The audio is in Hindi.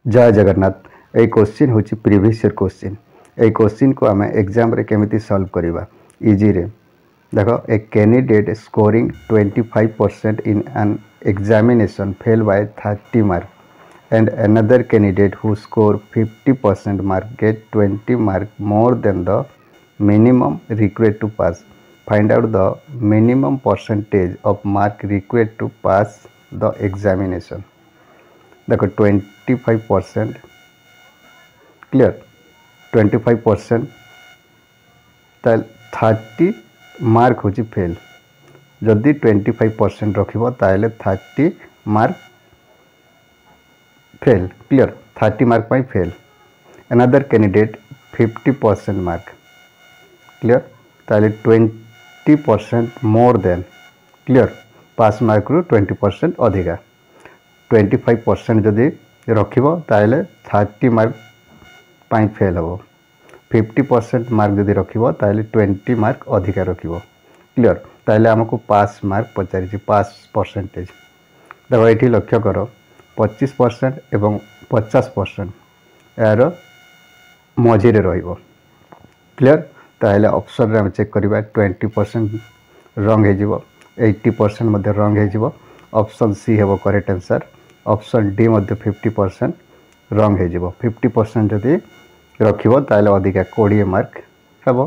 जय जगन्नाथ। ए क्वेश्चन हूँ प्रीवियस ईयर क्वेश्चन। ए क्वेश्चन को आम एग्जाम रे केमिति सॉल्व करवा इजी रे। देखो a candidate scoring 25% in an examination fail by 30 mark and another candidate who score 50% mark get 20 mark more than the minimum required to pass. Find out the minimum percentage of mark required to pass the examination. देखो 25% क्लियर 25% 30 मार्क हूँ फेल। जदि 25% रखिबो ताले 30 मार्क फेल। क्लियर 30 मार्क पाई fail. Another candidate 50% mark clear ताले 20% more than clear pass mark रु 20% अधिका। 25% जदि रखिबो ताले 30 मार्क पाई फेल हो। 50% मार्क जदि रखिबो ताले 20 मार्क अधिका रखिबो। क्लियर ताले हमको पास मार्क पचारि पास परसेंटेज। देखो ये लक्ष्य कर 25% एवं 50% यार मझे रहिबो। क्लियर ताले ऑप्शन रे हम चेक करबा 20% रंग हो 80% मध्य रंग हो। ऑप्शन सी हेबो करेक्ट आंसर। ऑप्शन डी मध्य 50% रंग हो। 50% जदि रखिबो ताले अधिका 20 मार्क हेबो।